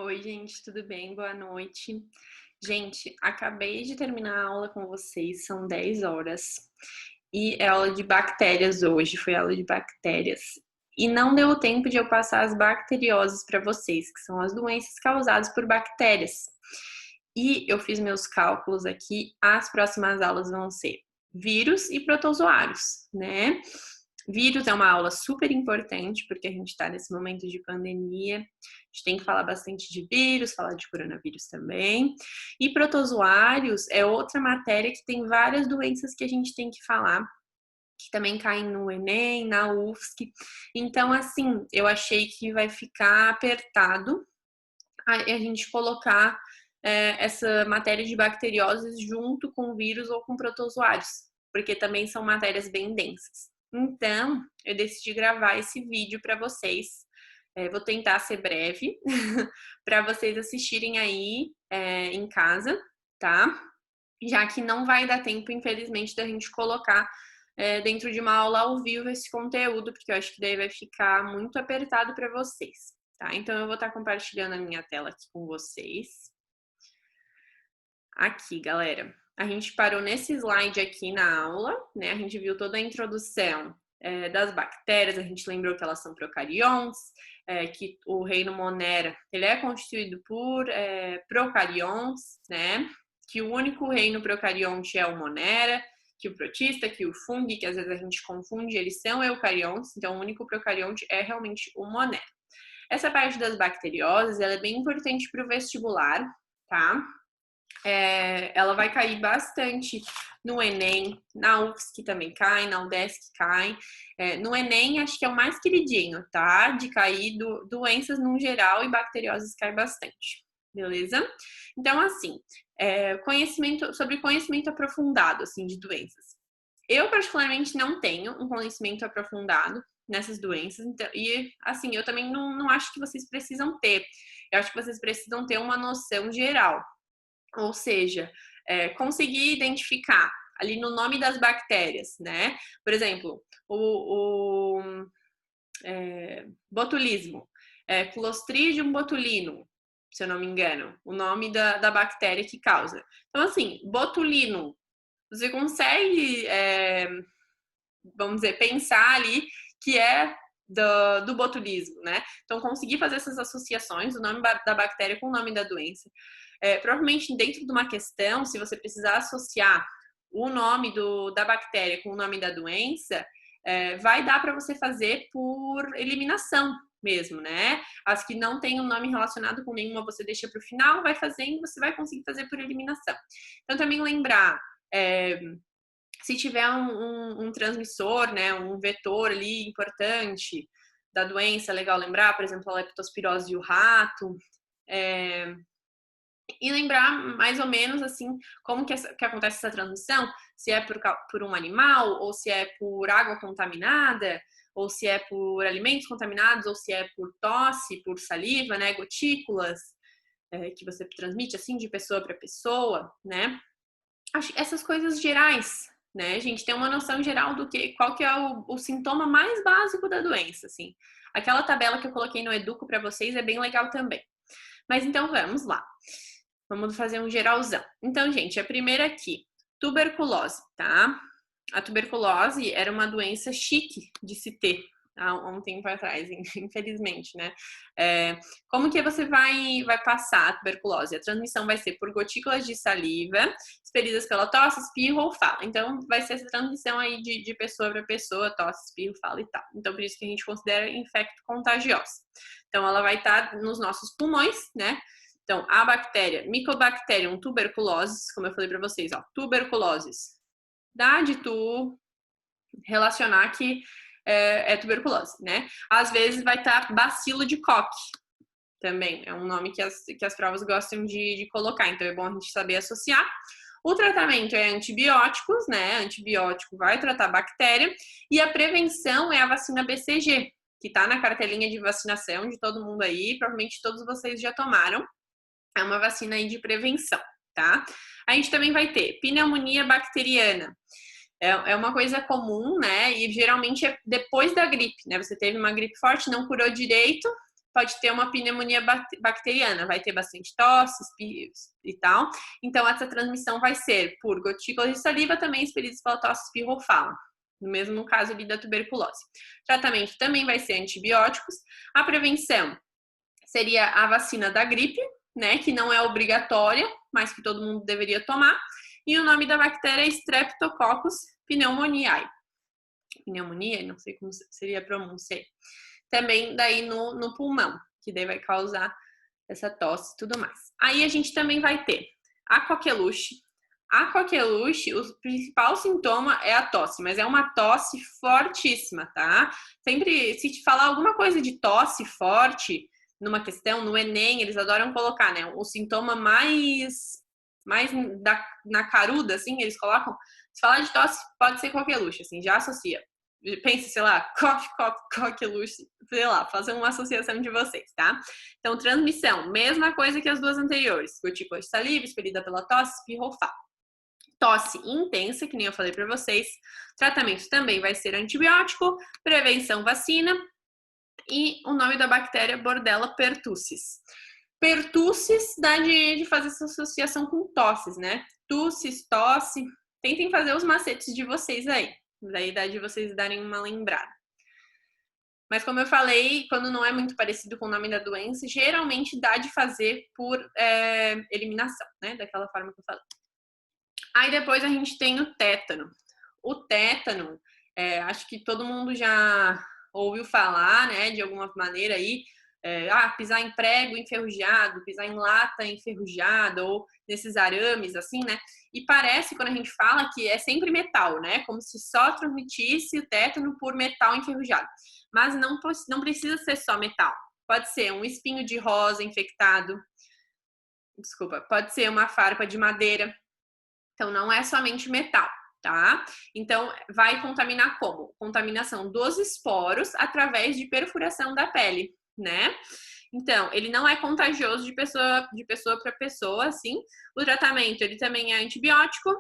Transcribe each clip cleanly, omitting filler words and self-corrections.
Oi, gente, tudo bem? Boa noite. Gente, acabei de terminar a aula com vocês, são 10 horas. E é aula de bactérias hoje, foi aula de bactérias. E não deu tempo de eu passar as bacterioses para vocês, que são as doenças causadas por bactérias. E eu fiz meus cálculos aqui, as próximas aulas vão ser vírus e protozoários, né? Vírus é uma aula super importante, porque a gente está nesse momento de pandemia. A gente tem que falar bastante de vírus, falar de coronavírus também. E protozoários é outra matéria que tem várias doenças que a gente tem que falar, que também caem no Enem, na UFSC. Então, assim, eu achei que vai ficar apertado a gente colocar essa matéria de bacterioses junto com vírus ou com protozoários, porque também são matérias bem densas. Então, eu decidi gravar esse vídeo para vocês. Vou tentar ser breve, para vocês assistirem aí em casa, tá? Já que não vai dar tempo, infelizmente, da gente colocar dentro de uma aula ao vivo esse conteúdo, porque eu acho que daí vai ficar muito apertado para vocês, tá? Então, eu vou estar compartilhando a minha tela aqui com vocês. Aqui, galera. A gente parou nesse slide aqui na aula, né? A gente viu toda a introdução das bactérias, a gente lembrou que elas são procariontes, que o reino Monera, ele é constituído por procariontes, né? Que o único reino procarionte é o Monera, que o protista, que o fungo, que às vezes a gente confunde, eles são eucariontes, então o único procarionte é realmente o Monera. Essa parte das bacterioses, ela é bem importante para o vestibular, tá? Ela vai cair bastante no Enem, na UFSC também cai, na UDESC cai. No Enem, acho que é o mais queridinho, tá? De cair doenças no geral e bacterioses cai bastante, beleza? Então, assim, sobre conhecimento aprofundado, assim, de doenças. Eu, particularmente, não tenho um conhecimento aprofundado nessas doenças, então, e, assim, eu também não acho que vocês precisam ter. Eu acho que vocês precisam ter uma noção geral. Ou seja, conseguir identificar ali no nome das bactérias, né? Por exemplo, o botulismo, Clostridium botulinum, se eu não me engano, o nome da bactéria que causa. Então, assim, botulinum, você consegue, vamos dizer, pensar ali que é do botulismo, né? Então, conseguir fazer essas associações, o nome da bactéria com o nome da doença. Provavelmente dentro de uma questão, se você precisar associar o nome da bactéria com o nome da doença, vai dar para você fazer por eliminação mesmo, né? As que não tem um nome relacionado com nenhuma, você deixa para o final, vai fazendo, você vai conseguir fazer por eliminação. Então, também lembrar, se tiver um transmissor, né, um vetor ali importante da doença, é legal lembrar, por exemplo, a leptospirose e o rato, e lembrar mais ou menos assim como que acontece essa transmissão, se é por um animal, ou se é por água contaminada, ou se é por alimentos contaminados, ou se é por tosse, por saliva, né, gotículas, que você transmite assim de pessoa para pessoa, né? Acho que essas coisas gerais, né? A gente tem uma noção geral qual que é o sintoma mais básico da doença, assim. Aquela tabela que eu coloquei no Educo para vocês é bem legal também. Mas então vamos lá. Vamos fazer um geralzão. Então, gente, a primeira aqui, tuberculose, tá? A tuberculose era uma doença chique de se ter há um tempo atrás, infelizmente, né? Como que você vai passar a tuberculose? A transmissão vai ser por gotículas de saliva, expelidas pela tosse, espirro ou fala. Então, vai ser essa transmissão aí de pessoa para pessoa, tosse, espirro, fala e tal. Então, por isso que a gente considera infecto contagioso. Então, ela vai estar nos nossos pulmões, né? Então, a bactéria Mycobacterium tuberculosis, como eu falei para vocês, ó, tuberculoses, dá de tu relacionar que é tuberculose, né? Às vezes vai estar bacilo de Koch, também, é um nome que as provas gostam de colocar, então é bom a gente saber associar. O tratamento é antibióticos, né? Antibiótico vai tratar a bactéria, e a prevenção é a vacina BCG, que está na cartelinha de vacinação de todo mundo aí, provavelmente todos vocês já tomaram. É uma vacina aí de prevenção, tá? A gente também vai ter pneumonia bacteriana. É uma coisa comum, né? E geralmente é depois da gripe, né? Você teve uma gripe forte, não curou direito, pode ter uma pneumonia bacteriana, vai ter bastante tosse, espirros e tal. Então, essa transmissão vai ser por gotículas de saliva, também expelidas pela tosse espirrofala. No mesmo caso ali da tuberculose. O tratamento também vai ser antibióticos. A prevenção seria a vacina da gripe, né, que não é obrigatória, mas que todo mundo deveria tomar. E o nome da bactéria é Streptococcus pneumoniae. Pneumonia, não sei como seria a pronúncia. Também daí no pulmão, que daí vai causar essa tosse e tudo mais. Aí a gente também vai ter a coqueluche. A coqueluche, o principal sintoma é a tosse, mas é uma tosse fortíssima, tá? Sempre, se te falar alguma coisa de tosse forte numa questão, no Enem, eles adoram colocar, né? O sintoma mais na caruda, assim, eles colocam. Se falar de tosse, pode ser coqueluche, assim, já associa. Pensa, sei lá, coqueluche, sei lá, fazer uma associação de vocês, tá? Então, transmissão, mesma coisa que as duas anteriores. Gotícula de saliva, expelida pela tosse, espirrofala. Tosse intensa, que nem eu falei para vocês. Tratamento também vai ser antibiótico, prevenção vacina e o nome da bactéria Bordella pertussis. Pertussis dá de fazer essa associação com tosses, né? Tussis, tosse. Tentem fazer os macetes de vocês aí. Daí dá de vocês darem uma lembrada. Mas como eu falei, quando não é muito parecido com o nome da doença, geralmente dá de fazer por eliminação, né? Daquela forma que eu falei. Aí depois a gente tem o tétano. O tétano, acho que todo mundo já ouviu falar, né? De alguma maneira aí, pisar em prego enferrujado, pisar em lata enferrujada, ou nesses arames, assim, né? E parece, quando a gente fala, que é sempre metal, né? Como se só transmitisse o tétano por metal enferrujado. Mas não precisa ser só metal. Pode ser um espinho de rosa infectado. Desculpa, pode ser uma farpa de madeira. Então, não é somente metal, tá? Então, vai contaminar como? Contaminação dos esporos através de perfuração da pele, né? Então, ele não é contagioso de pessoa para pessoa, assim. O tratamento, ele também é antibiótico,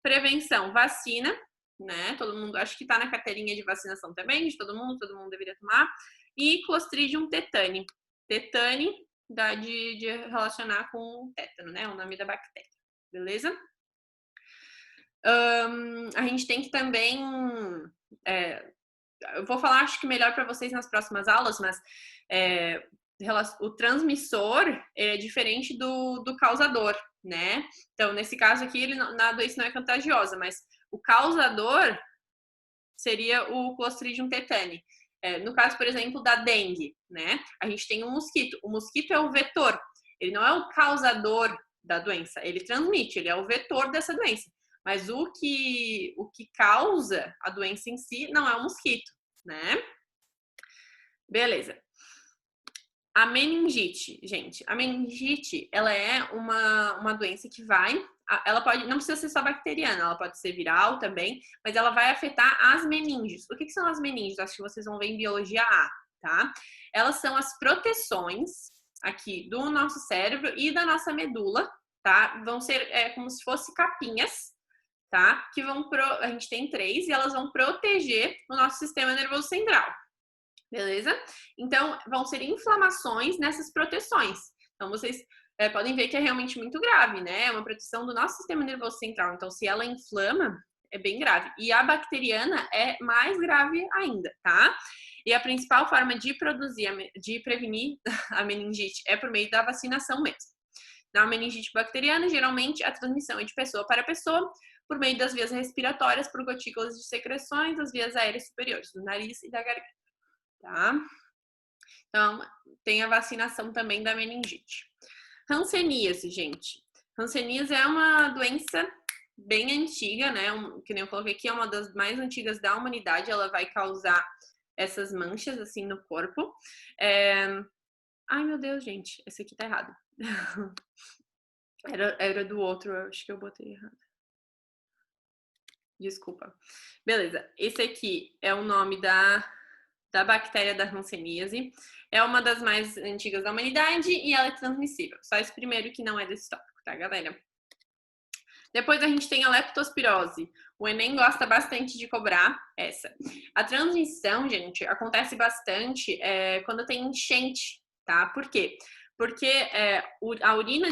prevenção, vacina, né? Todo mundo, acho que tá na carteirinha de vacinação também, de todo mundo deveria tomar. E Clostridium tetani. Tetani dá de relacionar com tétano, né? O nome da bactéria, beleza? A gente tem que também... eu vou falar, acho que melhor para vocês nas próximas aulas, mas o transmissor é diferente do causador, né? Então, nesse caso aqui, a doença não é contagiosa, mas o causador seria o Clostridium tetani. No caso, por exemplo, da dengue, né? A gente tem um mosquito. O mosquito é o vetor. Ele não é o causador da doença. Ele transmite, ele é o vetor dessa doença. Mas o que causa a doença em si não é o mosquito, né? Beleza. A meningite, gente. A meningite, ela é uma doença que ela pode, não precisa ser só bacteriana, ela pode ser viral também, mas ela vai afetar as meninges. O que são as meninges? Acho que vocês vão ver em biologia A, tá? Elas são as proteções aqui do nosso cérebro e da nossa medula, tá? Vão ser como se fossem capinhas, tá? Que a gente tem 3 e elas vão proteger o nosso sistema nervoso central. Beleza? Então, vão ser inflamações nessas proteções. Então, vocês podem ver que é realmente muito grave, né? É uma proteção do nosso sistema nervoso central. Então, se ela inflama, é bem grave. E a bacteriana é mais grave ainda, tá? E a principal forma de prevenir a meningite é por meio da vacinação mesmo. Na meningite bacteriana, geralmente, a transmissão é de pessoa para pessoa, por meio das vias respiratórias, por gotículas de secreções das vias aéreas superiores, do nariz e da garganta. Tá? Então, tem a vacinação também da meningite. Hanseníase, gente. Hanseníase é uma doença bem antiga, né? Que nem eu coloquei aqui, é uma das mais antigas da humanidade. Ela vai causar essas manchas, assim, no corpo. Ai, meu Deus, gente. Esse aqui tá errado. Era do outro, eu acho que eu botei errado. Desculpa. Beleza. Esse aqui é o nome da bactéria da hanseníase. É uma das mais antigas da humanidade e ela é transmissível. Só esse primeiro que não é desse tópico, tá, galera? Depois a gente tem a leptospirose. O Enem gosta bastante de cobrar essa. A transmissão, gente, acontece bastante quando tem enchente tá? Por quê? Porque a urina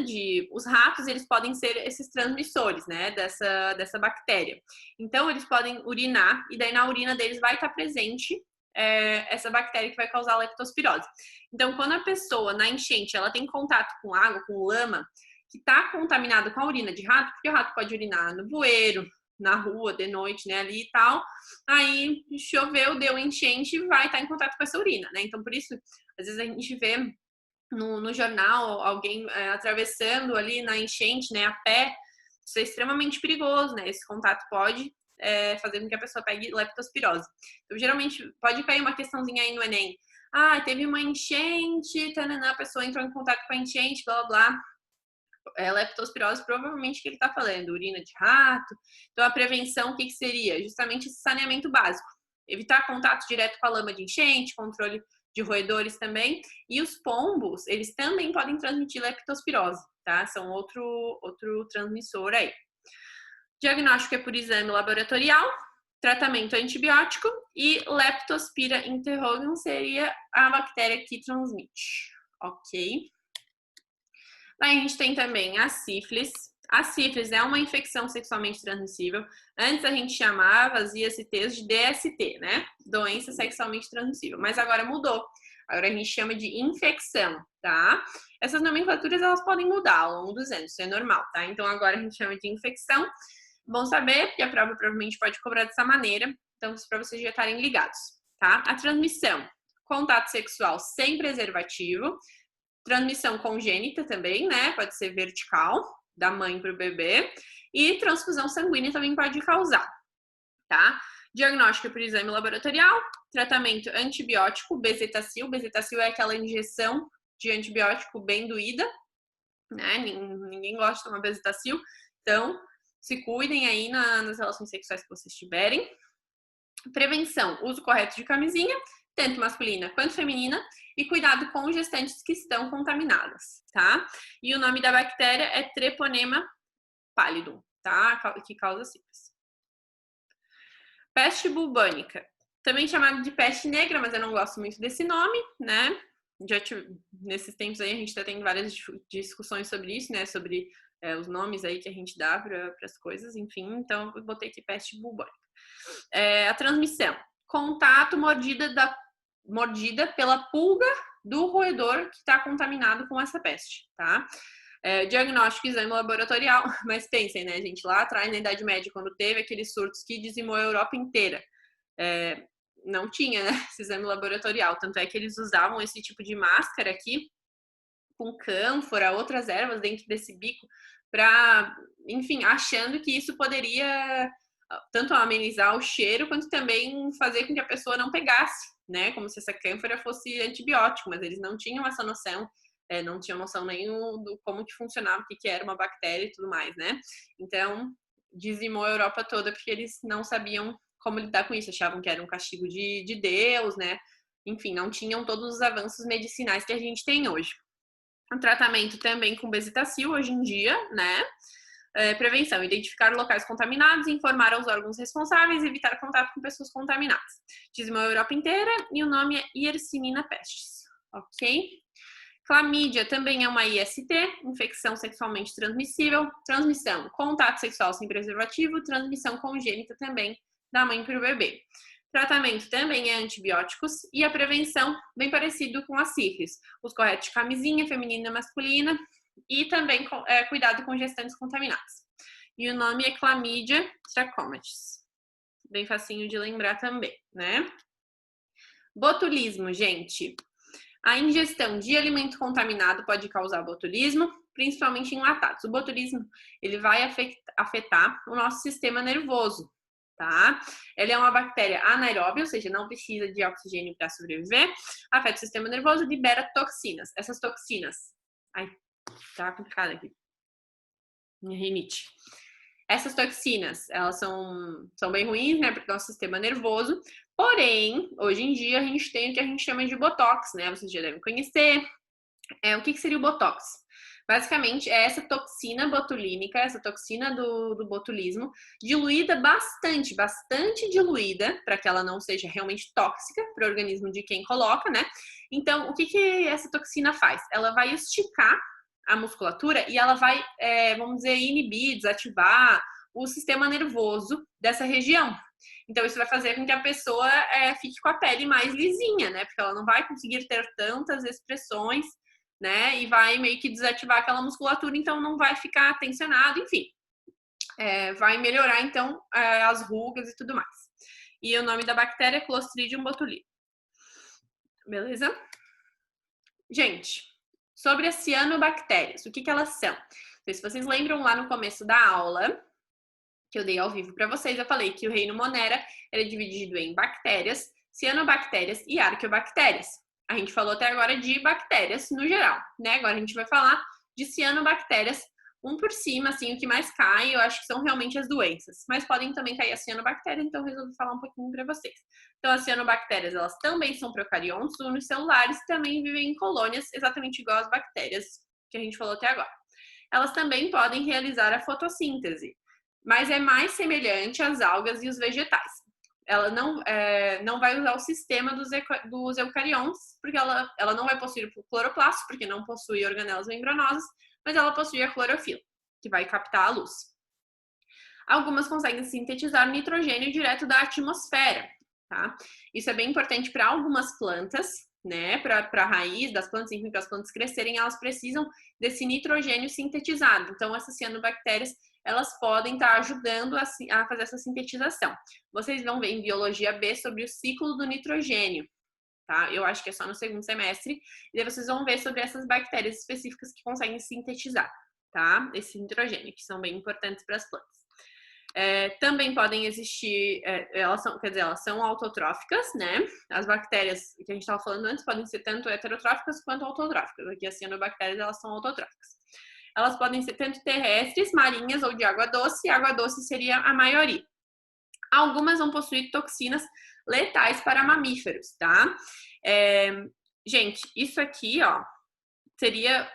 os ratos, eles podem ser esses transmissores, né, dessa bactéria. Então, eles podem urinar, e daí na urina deles vai estar presente essa bactéria que vai causar a leptospirose. Então, quando a pessoa, na enchente, ela tem contato com água, com lama, que está contaminada com a urina de rato, porque o rato pode urinar no bueiro, na rua, de noite, né, ali e tal, aí choveu, deu enchente, vai estar em contato com essa urina, né? Então, por isso, às vezes a gente vê no jornal alguém atravessando ali na enchente, né, a pé. Isso é extremamente perigoso, né? Esse contato pode fazer com que a pessoa pegue leptospirose. Então, geralmente, pode cair uma questãozinha aí no Enem. Ah, teve uma enchente, tanana, a pessoa entrou em contato com a enchente, blá, blá, blá. Leptospirose, provavelmente que ele está falando, urina de rato. Então, a prevenção, o que seria? Justamente esse saneamento básico. Evitar contato direto com a lama de enchente, controle de roedores também. E os pombos, eles também podem transmitir leptospirose, tá? São outro transmissor aí. Diagnóstico é por exame laboratorial, tratamento antibiótico e Leptospira interrogans seria a bactéria que transmite, ok? Aí a gente tem também a sífilis. A sífilis é uma infecção sexualmente transmissível. Antes a gente chamava as ISTs de DST, né? Doença sexualmente transmissível. Mas agora mudou. Agora a gente chama de infecção, tá? Essas nomenclaturas, elas podem mudar ao longo dos anos. Isso é normal, tá? Então agora a gente chama de infecção. Bom saber, porque a prova provavelmente pode cobrar dessa maneira. Então, para vocês já estarem ligados, tá? A transmissão. Contato sexual sem preservativo. Transmissão congênita também, né? Pode ser vertical, da mãe para o bebê. E transfusão sanguínea também pode causar, tá? Diagnóstico por exame laboratorial. Tratamento antibiótico, bezetacil. Bezetacil é aquela injeção de antibiótico bem doída, né? Ninguém gosta de tomar bezetacil. Então, se cuidem aí nas relações sexuais que vocês tiverem. Prevenção, uso correto de camisinha, tanto masculina quanto feminina, e cuidado com gestantes que estão contaminadas, tá? E o nome da bactéria é Treponema pallidum, tá? Que causa sífilis. Peste bubônica, também chamada de peste negra, mas eu não gosto muito desse nome, né? Nesses tempos aí a gente está tendo várias discussões sobre isso, né? Sobre os nomes aí que a gente dá para as coisas, enfim. Então, eu botei aqui peste bubônica. A transmissão. Contato, mordida pela pulga do roedor que está contaminado com essa peste, tá? Diagnóstico, exame laboratorial, mas pensem, né, gente, lá atrás, na Idade Média, quando teve aqueles surtos que dizimou a Europa inteira, não tinha, né, esse exame laboratorial, tanto é que eles usavam esse tipo de máscara aqui, com cânfora, outras ervas dentro desse bico, para, enfim, achando que isso poderia tanto amenizar o cheiro, quanto também fazer com que a pessoa não pegasse, né? Como se essa cânfora fosse antibiótico, mas eles não tinham essa noção, não tinham noção nem do como que funcionava, o que era uma bactéria e tudo mais, né? Então, dizimou a Europa toda porque eles não sabiam como lidar com isso, achavam que era um castigo de Deus, né? Enfim, não tinham todos os avanços medicinais que a gente tem hoje. Um tratamento também com bezetacil hoje em dia, né? Prevenção, identificar locais contaminados, informar aos órgãos responsáveis, evitar contato com pessoas contaminadas. Dizimou a Europa inteira e o nome é Yersinina pestis, ok? Clamídia também é uma IST, infecção sexualmente transmissível. Transmissão, contato sexual sem preservativo. Transmissão congênita também, da mãe para o bebê. Tratamento também é antibióticos e a prevenção, bem parecido com a sífilis. Os corretos de camisinha, feminina e masculina. E também cuidado com gestantes contaminadas. E o nome é Chlamydia trachomatis. Bem facinho de lembrar também, né? Botulismo, gente. A ingestão de alimento contaminado pode causar botulismo, principalmente em enlatados. O botulismo, ele vai afetar o nosso sistema nervoso, tá? Ele é uma bactéria anaeróbia, ou seja, não precisa de oxigênio para sobreviver. Afeta o sistema nervoso, libera toxinas. Essas toxinas... Ai, tá complicado aqui. Minha rinite. Essas toxinas, elas são bem ruins, né, para o nosso sistema nervoso. Porém, hoje em dia, a gente tem o que a gente chama de botox, né? Vocês já devem conhecer. O que seria o botox? Basicamente, é essa toxina botulínica, essa toxina do botulismo, diluída bastante, bastante diluída, para que ela não seja realmente tóxica para o organismo de quem coloca, né? Então, o que, que essa toxina faz? Ela vai esticar a musculatura e ela vai, vamos dizer, inibir, desativar o sistema nervoso dessa região. Então, isso vai fazer com que a pessoa fique com a pele mais lisinha, né? Porque ela não vai conseguir ter tantas expressões, né? E vai meio que desativar aquela musculatura, então não vai ficar tensionado, enfim. Vai melhorar, então, as rugas e tudo mais. E o nome da bactéria é Clostridium botulinum. Beleza? Gente, sobre as cianobactérias, o que elas são? Não sei se vocês lembram lá no começo da aula, que eu dei ao vivo para vocês, eu falei que o reino Monera era dividido em bactérias, cianobactérias e arqueobactérias. A gente falou até agora de bactérias no geral, né? Agora a gente vai falar de cianobactérias, um por cima, assim, o que mais cai, eu acho que são realmente as doenças. Mas podem também cair as cianobactérias, então eu resolvi falar um pouquinho para vocês. Então, as cianobactérias, elas também são procariontos, unicelulares, também vivem em colônias, exatamente igual às bactérias que a gente falou até agora. Elas também podem realizar a fotossíntese, mas é mais semelhante às algas e os vegetais. Ela não vai usar o sistema dos eucariontes, porque ela não vai possuir cloroplastos, porque não possui organelas membranosas, mas ela possui a clorofila, que vai captar a luz. Algumas conseguem sintetizar nitrogênio direto da atmosfera, tá? Isso é bem importante para algumas plantas, né? Para a raiz das plantas, enfim, para as plantas crescerem, elas precisam desse nitrogênio sintetizado. Então, essas cianobactérias, elas podem estar ajudando a fazer essa sintetização. Vocês vão ver em Biologia B sobre o ciclo do nitrogênio, tá? Eu acho que é só no segundo semestre. E daí vocês vão ver sobre essas bactérias específicas que conseguem sintetizar, tá? Esse nitrogênio, que são bem importantes para as plantas. Também podem existir, elas são autotróficas, né? As bactérias que a gente estava falando antes podem ser tanto heterotróficas quanto autotróficas. Aqui as cianobactérias, elas são autotróficas. Elas podem ser tanto terrestres, marinhas ou de água doce, e água doce seria a maioria. Algumas vão possuir toxinas letais para mamíferos, tá? Gente, isso aqui, ó, seria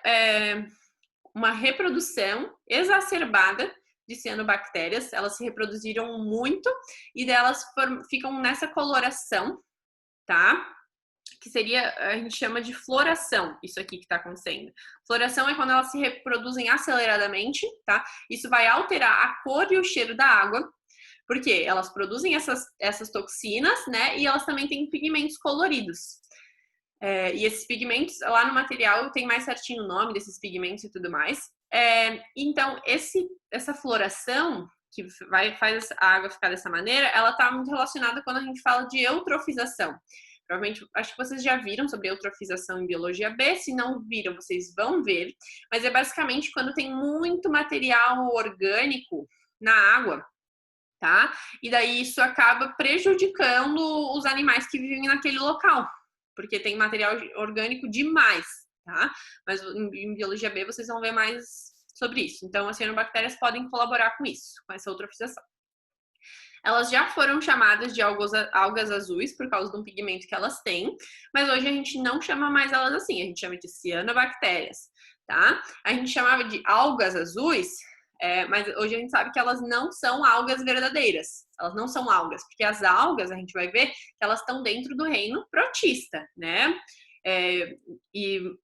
uma reprodução exacerbada de cianobactérias. Elas se reproduziram muito e delas ficam nessa coloração, tá? Que seria, a gente chama de floração, isso aqui que está acontecendo. Floração é quando elas se reproduzem aceleradamente, tá? Isso vai alterar a cor e o cheiro da água, porque elas produzem essas toxinas, né? E elas também têm pigmentos coloridos. E esses pigmentos, lá no material tem mais certinho o nome desses pigmentos e tudo mais. Então, essa floração que faz a água ficar dessa maneira, ela está muito relacionada quando a gente fala de eutrofização. Provavelmente, acho que vocês já viram sobre eutrofização em Biologia B. Se não viram, vocês vão ver. Mas é basicamente quando tem muito material orgânico na água, tá? E daí isso acaba prejudicando os animais que vivem naquele local, porque tem material orgânico demais, tá? Mas em Biologia B vocês vão ver mais sobre isso. Então, as cianobactérias podem colaborar com isso, com essa eutrofização. Elas já foram chamadas de algas azuis por causa de um pigmento que elas têm, mas hoje a gente não chama mais elas assim, a gente chama de cianobactérias, tá? A gente chamava de algas azuis, mas hoje a gente sabe que elas não são algas verdadeiras, elas não são algas, porque as algas, a gente vai ver que elas estão dentro do reino protista, né?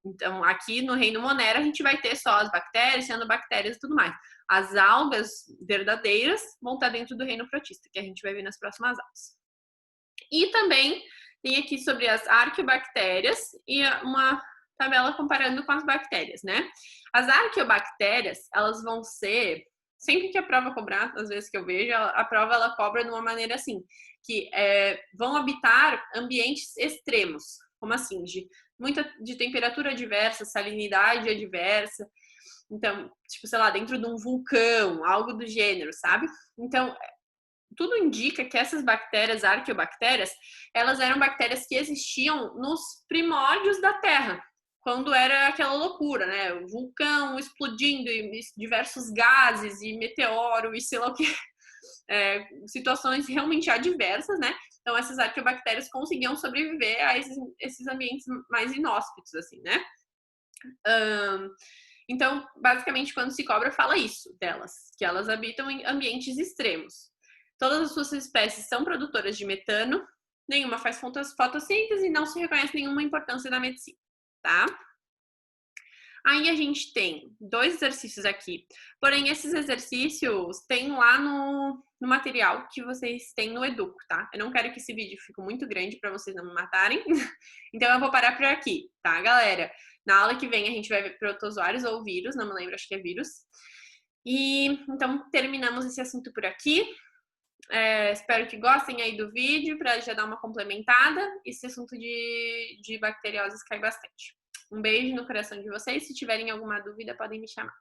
Então, aqui no reino Monera, a gente vai ter só as bactérias, cianobactérias e tudo mais. As algas verdadeiras vão estar dentro do reino protista, que a gente vai ver nas próximas aulas. E também tem aqui sobre as arqueobactérias e uma tabela comparando com as bactérias, né? As arqueobactérias, elas vão ser, sempre que a prova cobrar, às vezes que eu vejo, a prova ela cobra de uma maneira assim, que vão habitar ambientes extremos, como assim, de temperatura adversa, salinidade adversa. Então, tipo, sei lá, dentro de um vulcão, algo do gênero, sabe? Então, tudo indica que essas bactérias, arqueobactérias, elas eram bactérias que existiam nos primórdios da Terra, quando era aquela loucura, né? O vulcão explodindo e diversos gases e meteoro e sei lá o que. Situações realmente adversas, né? Então, essas arqueobactérias conseguiam sobreviver a esses ambientes mais inóspitos, assim, né? Então, basicamente, quando se cobra, fala isso delas, que elas habitam em ambientes extremos. Todas as suas espécies são produtoras de metano, nenhuma faz fotossíntese e não se reconhece nenhuma importância da medicina, tá? Aí a gente tem 2 exercícios aqui. Porém, esses exercícios tem lá no material que vocês têm no Educo, tá? Eu não quero que esse vídeo fique muito grande para vocês não me matarem. Então eu vou parar por aqui, tá, galera? Na aula que vem a gente vai ver protozoários ou vírus, não me lembro, acho que é vírus. E então terminamos esse assunto por aqui. Espero que gostem aí do vídeo para já dar uma complementada. Esse assunto de bacterioses cai bastante. Um beijo no coração de vocês. Se tiverem alguma dúvida, podem me chamar.